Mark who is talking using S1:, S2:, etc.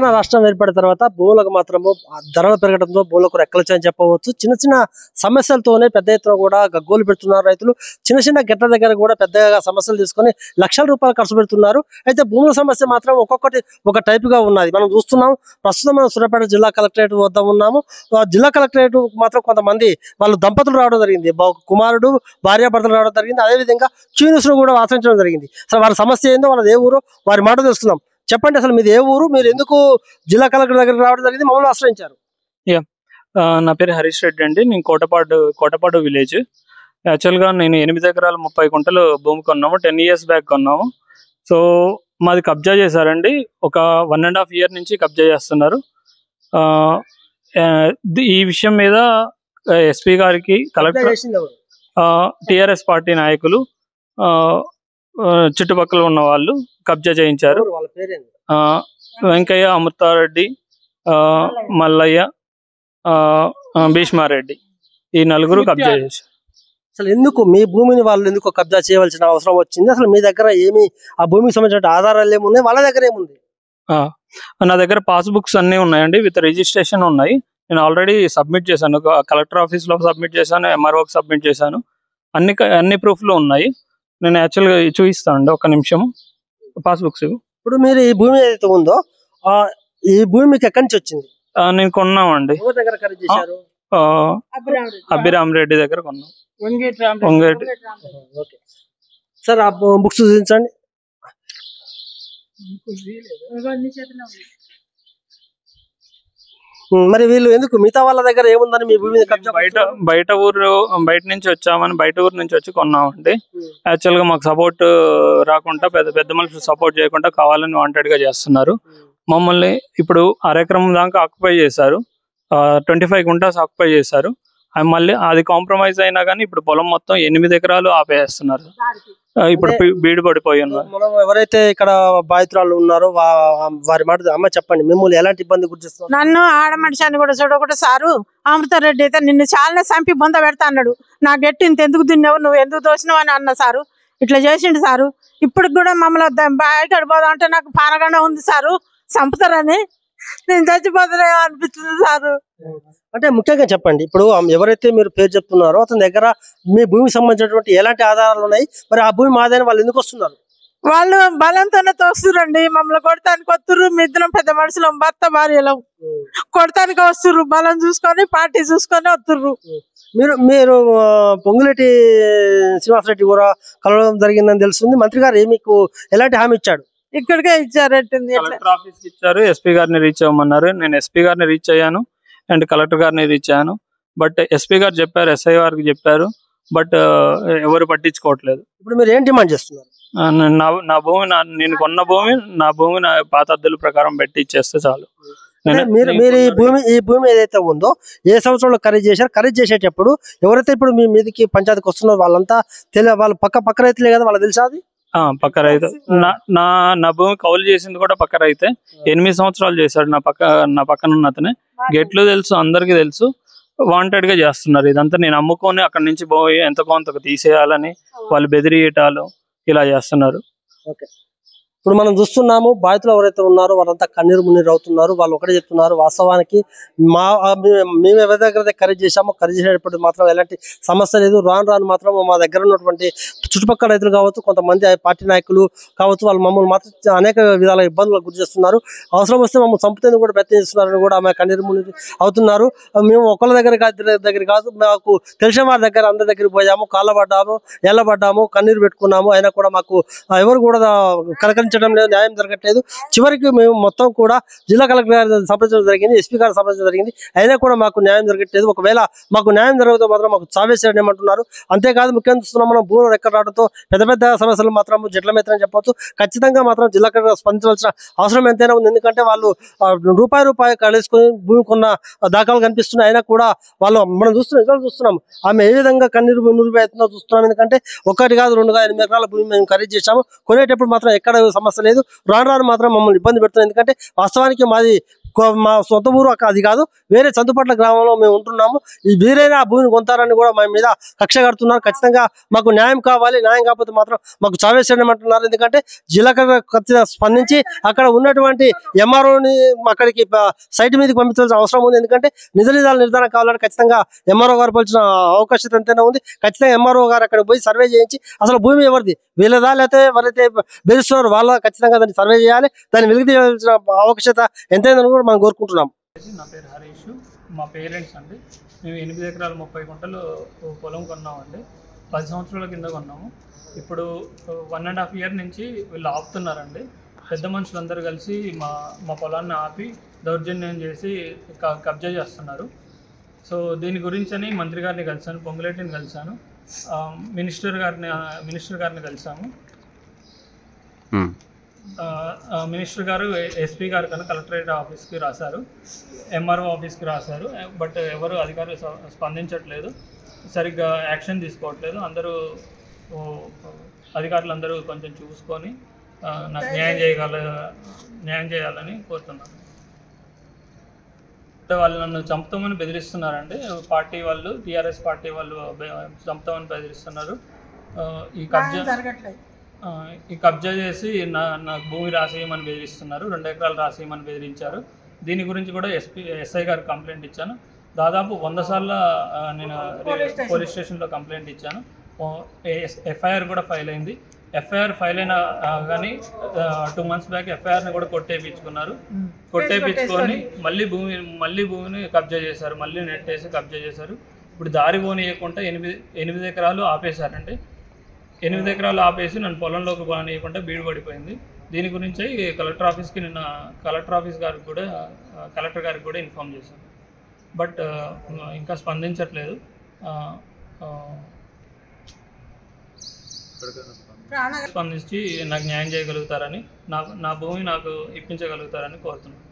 S1: తెలంగాణ రాష్ట్రం ఏర్పడిన తర్వాత భూములకు మాత్రము ధరలు పెరగడంతో భూములకు రెక్కలొచ్చాయని చెప్పవచ్చు. చిన్న చిన్న సమస్యలతోనే పెద్ద ఎత్తున కూడా గగ్గోలు పెడుతున్నారు రైతులు. చిన్న చిన్న గెట్ల దగ్గర కూడా పెద్దగా సమస్యలు తీసుకొని లక్షల రూపాయలు ఖర్చు పెడుతున్నారు. అయితే భూముల సమస్య మాత్రం ఒక్కొక్కటి ఒక టైప్ గా ఉన్నది. మనం చూస్తున్నాం, ప్రస్తుతం మనం సూర్యాపేట జిల్లా కలెక్టరేట్ వద్ద ఉన్నాము. జిల్లా కలెక్టరేట్ మాత్రం కొంతమంది వాళ్ళు దంపతులు రావడం జరిగింది, కుమారుడు భార్యాభర్తలు రావడం జరిగింది. అదేవిధంగా చీనుసులు కూడా ఆశ్రయించడం జరిగింది. అసలు వారి సమస్య ఏందో, వాళ్ళది ఏ ఊరు, వారి మాట తెలుస్తున్నాం. చెప్పండి, అసలు మీది ఏ ఊరు, మీరు ఎందుకు జిల్లా కలెక్టర్ దగ్గరికి రావడం జరిగింది, మమ్మల్ని ఆశ్రయించారు?
S2: నా పేరు హరీష్ రెడ్డి అండి. నేను కోటపాడు విలేజ్. యాక్చువల్గా నేను 8 ఎకరాల 30 గుంటలు భూమి కొన్నాము. 10 years బ్యాక్ కొన్నాము. సో మాది కబ్జా చేశారండి. ఒక 1.5 year నుంచి కబ్జా చేస్తున్నారు. ఈ విషయం మీద ఎస్పీ గారికి, కలెక్టర్, టిఆర్ఎస్ పార్టీ నాయకులు, చుట్టుపక్కల ఉన్న వాళ్ళు కబ్జా చేయించారు. వెంకయ్య, అమృతారెడ్డి, మల్లయ్య, భీష్మారెడ్డి, ఈ నలుగురు కబ్జా చేశారు.
S1: అసలు ఎందుకు మీ భూమిని వాళ్ళు ఎందుకు కబ్జా చేయవలసిన అవసరం వచ్చింది? అసలు మీ దగ్గర ఏమి ఆ భూమికి సంబంధించిన ఆధారాలు ఏమున్నాయి, వాళ్ళ దగ్గర ఏముంది?
S2: నా దగ్గర పాస్బుక్స్ అన్ని ఉన్నాయండి, విత్ రిజిస్ట్రేషన్ ఉన్నాయి. నేను ఆల్రెడీ సబ్మిట్ చేశాను, కలెక్టర్ ఆఫీస్ లో సబ్మిట్ చేశాను, ఎంఆర్ఓకి సబ్మిట్ చేశాను. అన్ని ప్రూఫ్లు ఉన్నాయి. నేను యాక్చువల్గా చూపిస్తానండి, ఒక నిమిషం. పాస్బుక్స్.
S1: ఇప్పుడు మీరు ఈ భూమి ఏదైతే ఉందో, ఈ భూమి మీకు ఎక్కడి నుంచి వచ్చింది?
S2: నేను కొన్నామండి, అభిరామ్ రెడ్డి దగ్గర కొన్నాం.
S1: సార్ ఆ బుక్స్ చూపించండి. మరి వీళ్ళు ఎందుకు మిగతా వాళ్ళ దగ్గర ఏముందని మీ భూమి
S2: బయట నుంచి వచ్చామని, బయట ఊరు నుంచి వచ్చి కొన్నామండి. యాక్చువల్ గా మాకు సపోర్ట్ రాకుండా, పెద్ద మనుషులు సపోర్ట్ చేయకుండా కావాలని వాంటెడ్ గా చేస్తున్నారు. మమ్మల్ని ఇప్పుడు 1/2 ఎకరం దాకా ఆక్యుపై చేశారు. 25 గుంటాస్ ఆక్యుపై చేశారు. మళ్ళీ అది కాంప్రమైజ్ అయినా కానీ ఇప్పుడు పొలం మొత్తం 8 ఎకరాలు ఆపేస్తున్నారు. ఇప్పుడు బీడు పడిపోయి ఉన్నారు.
S1: మనం ఎవరైతే ఇక్కడ బాధితురాలు ఉన్నారో వారి మాట అమ్మ చెప్పండి, మిమ్మల్ని ఎలాంటి ఇబ్బంది గుర్తిస్తున్నారు?
S3: నన్ను ఆడ మనిషిని కూడా చూడకుండా సారు అమృతారెడ్డి అయితే నిన్ను చాలా చంపి బొంద పెడతా అన్నాడు. నా గట్టి ఇంత ఎందుకు తిన్నావు, నువ్వు ఎందుకు దోసినావు అని అన్న సారు. ఇట్లా చేసిండు సారు. ఇప్పుడు కూడా మమ్మల్ని బాయికాడు పోదాం అంటే నాకు పానగండ ఉంది సారు, చంపుతారని నేను చచ్చిపోతానే అనిపిస్తుంది సారు.
S1: అంటే ముఖ్యంగా చెప్పండి, ఇప్పుడు ఎవరైతే మీరు పేరు చెప్తున్నారో అతని దగ్గర మీ భూమికి సంబంధించినటువంటి ఎలాంటి ఆధారాలు ఉన్నాయి, మరి ఆ భూమి మాదని వాళ్ళు ఎందుకు వస్తున్నారు?
S3: వాళ్ళు బలంతోనే తోస్తురండి, మమ్మల్ని కొడతానికి వస్తుర్రు. మీ ఇద్దరం పెద్ద మనుషులం, భర్త భార్యలం, కొడతానికి వస్తుర్రు. బలం చూసుకొని పార్టీ చూసుకొని వస్తుర్రు.
S1: మీరు పొంగులేటి శ్రీనివాసరెడ్డి కూడా కలవడం జరిగిందని తెలుస్తుంది. మంత్రి గారు మీకు ఎలాంటి హామీ ఇచ్చాడు?
S3: ఇక్కడికే ఇచ్చారు,
S2: కలెక్టర్ ఆఫీస్ ఇచ్చారు. ఎస్పీ గారిని రీచ్ అవ్వమన్నారు. నేను ఎస్పీ గారిని రీచ్ అయ్యాను అండ్ కలెక్టర్ గారిని రీచ్ అయ్యాను. బట్ ఎస్పీ గారు చెప్పారు, ఎస్ఐ గారికి చెప్పారు, బట్ ఎవరు పట్టించుకోవట్లేదు.
S1: ఇప్పుడు మీరు ఏం డిమాండ్ చేస్తున్నారు?
S2: నా భూమి, నేను కొన్న భూమి, నా భూమి నా పాత అద్దెల ప్రకారం పెట్టి ఇచ్చేస్తే చాలు.
S1: మీరు ఈ భూమి ఏదైతే ఉందో ఏ సంవత్సరంలో ఖరీదు చేశారు? ఖరీదు చేసేటప్పుడు ఎవరైతే ఇప్పుడు మీ మీదకి పంచాయతీకి వస్తున్నారో వాళ్ళంతా వాళ్ళు పక్క రైతులే కదా, వాళ్ళకి తెలుసా? అది
S2: పక్క రైతు. నా భూమి కౌలు చేసింది కూడా పక్క రైతే. 8 సంవత్సరాలు చేశాడు నా పక్కన ఉన్న అతనే. గెట్లు తెలుసు, అందరికి తెలుసు. వాంటెడ్ గా చేస్తున్నారు ఇదంతా. నేను అమ్ముకొని అక్కడి నుంచి పోయి ఎంత కొంత తీసేయాలని వాళ్ళు బెదిరియటాలు ఇలా చేస్తున్నారు.
S1: ఇప్పుడు మనం చూస్తున్నాము, బాధితులు ఎవరైతే ఉన్నారో వాళ్ళంతా కన్నీరు మున్నీరు అవుతున్నారు. వాళ్ళు ఒకటే చెప్తున్నారు, వాస్తవానికి మేము ఎవరి దగ్గర ఖరీదు చేసామో ఖరీదు చేసేటప్పుడు మాత్రం ఎలాంటి సమస్య లేదు. రాను మాత్రం మా దగ్గర ఉన్నటువంటి చుట్టుపక్కల రైతులు కావచ్చు, కొంతమంది పార్టీ నాయకులు కావచ్చు, వాళ్ళు మమ్మల్ని మాత్రం అనేక విధాల ఇబ్బందులకు గురి చేస్తున్నారు. అవసరం వస్తే మమ్మల్ని చంపుతేందుకు కూడా ప్రయత్నం చేస్తున్నారని కూడా ఆమె కన్నీరు మున్నీరు అవుతున్నారు. మేము ఒకళ్ళ దగ్గర కాదు, మాకు తెలిసిన వారి దగ్గర అందరి దగ్గరికి పోయాము, కాళ్ళబడ్డాము, ఎల్లబడ్డాము, కన్నీరు పెట్టుకున్నాము. అయినా కూడా మాకు ఎవరు కూడా కలకరించడం లేదు, న్యాయం జరగట్లేదు. చివరికి మేము మొత్తం కూడా జిల్లా కలెక్టర్ గారు సంప్రదించడం జరిగింది, ఎస్పీ గారు సంప్రదించడం జరిగింది. అయినా కూడా మాకు న్యాయం జరగట్లేదు. ఒకవేళ మాకు న్యాయం జరగదు మాత్రం మాకు చావేసారని ఏమంటున్నారు. అంతేకాదు, ముఖ్యంగా చూస్తున్నాం మనం భూములు ఎక్కడ రావడంతో పెద్ద సమస్యలు మాత్రం జట్లమేతని చెప్పొచ్చు. ఖచ్చితంగా మాత్రం జిల్లా కలెక్టర్ స్పందించవలసిన అవసరం ఎంతైనా ఉంది. ఎందుకంటే వాళ్ళు రూపాయి కలుసుకొని భూమి కొన్న దాఖలు కనిపిస్తున్నాయి. అయినా కూడా వాళ్ళు మనం చూస్తున్నాం ఆమె ఏ విధంగా కన్నీరు అవుతుందో చూస్తున్నాం. ఎందుకంటే 1 కాదు 2 కాదు 8 ఎకరాల భూమి మేము ఖరీదు చేశాము. కొనేటప్పుడు మాత్రం ఎక్కడ సమస్య లేదు, రాను మాత్రం మమ్మల్ని ఇబ్బంది పెడుతున్నాం. ఎందుకంటే వాస్తవానికి మాది మా సొంత ఊరు అది కాదు, వేరే చందుపట్ల గ్రామంలో మేము ఉంటున్నాము. ఈ వీరైనా ఆ భూమిని కొంటారని కూడా మా మీద కక్ష కడుతున్నారు. ఖచ్చితంగా మాకు న్యాయం కావాలి, న్యాయం కాకపోతే మాత్రం మాకు చావేసేయమంటున్నారు. ఎందుకంటే జిల్లా కలెక్టర్ స్పందించి అక్కడ ఉన్నటువంటి ఎంఆర్ఓని అక్కడికి సైట్ మీదకి పంపించాల్సిన అవసరం ఉంది. ఎందుకంటే నిజాల నిర్ధారణ కావాలంటే ఖచ్చితంగా ఎంఆర్ఓ గారు పోల్చిన అవకాశం ఎంతైనా ఉంది. ఖచ్చితంగా ఎంఆర్ఓ గారు అక్కడ పోయి సర్వే చేయించి అసలు భూమి ఎవరిది, వీళ్ళదా లేకపోతే ఎవరైతే బెదిరిస్తున్నారో వాళ్ళ ఖచ్చితంగా దాన్ని సర్వే చేయాలి. దాన్ని వెలికి తీయాల్సిన అవకాశత ఎంతైందని కూడా మనం కోరుకుంటున్నాం.
S2: నా పేరు హరీష్, మా పేరెంట్స్ అండి. మేము 8 ఎకరాలు 30 గుంటలు పొలం కొన్నామండి. 10 సంవత్సరాల కింద కొన్నాము. ఇప్పుడు 1.5 ఇయర్ నుంచి వీళ్ళు ఆపుతున్నారండి. పెద్ద మనుషులందరూ కలిసి మా పొలాన్ని ఆపి దౌర్జన్యం చేసి కబ్జా చేస్తున్నారు. సో దీని గురించి అని మంత్రి గారిని కలిశాను, పొంగులేటిని కలిశాను, మినిస్టర్ గారిని కలిసాము. మినిస్టర్ గారు ఎస్పీ గారు కన్నా కలెక్టరేట్ ఆఫీస్కి రాశారు, ఎంఆర్ఓ ఆఫీస్కి రాశారు. బట్ ఎవరు అధికారులు స్పందించట్లేదు, సరిగ్గా యాక్షన్ తీసుకోవట్లేదు. అధికారులు అందరూ కొంచెం చూసుకొని నాకు న్యాయం చేయాలని కోరుతున్నాను. వాళ్ళు నన్ను చంపుతామని బెదిరిస్తున్నారండి. పార్టీ వాళ్ళు, టీఆర్ఎస్ పార్టీ వాళ్ళు చంపుతామని బెదిరిస్తున్నారు. ఈ కబ్జా చేసి నాకు భూమి రాసేయమని బెదిరిస్తున్నారు. 2 ఎకరాలు రాసేయమని బెదిరించారు. దీని గురించి కూడా ఎస్ఐ గారికి కంప్లైంట్ ఇచ్చాను. దాదాపు 100 సార్లు నేను పోలీస్ స్టేషన్లో కంప్లైంట్ ఇచ్చాను. ఎఫ్ఐఆర్ కూడా ఫైల్ అయింది. ఎఫ్ఐఆర్ ఫైల్ అయినా కానీ 2 months బ్యాక్ ఎఫ్ఐఆర్ని కూడా కొట్టేపించుకొని మళ్ళీ భూమిని కబ్జా చేశారు. మళ్ళీ నెట్ వేసి కబ్జా చేశారు. ఇప్పుడు దారి పోనీయకుండా 8 ఎకరాలు ఆపేశారండి. 8 ఎకరాలు ఆపేసి నన్ను పొలంలోకి పోనీయకుండా బీడు పడిపోయింది. దీని గురించి కలెక్టర్ ఆఫీస్ గారికి కూడా కలెక్టర్ గారికి కూడా ఇన్ఫామ్ చేశాను. బట్ ఇంకా స్పందించట్లేదు. స్పందించి నాకు న్యాయం చేయగలుగుతారని, నా భూమి నాకు ఇప్పించగలుగుతారని కోరుతున్నాను.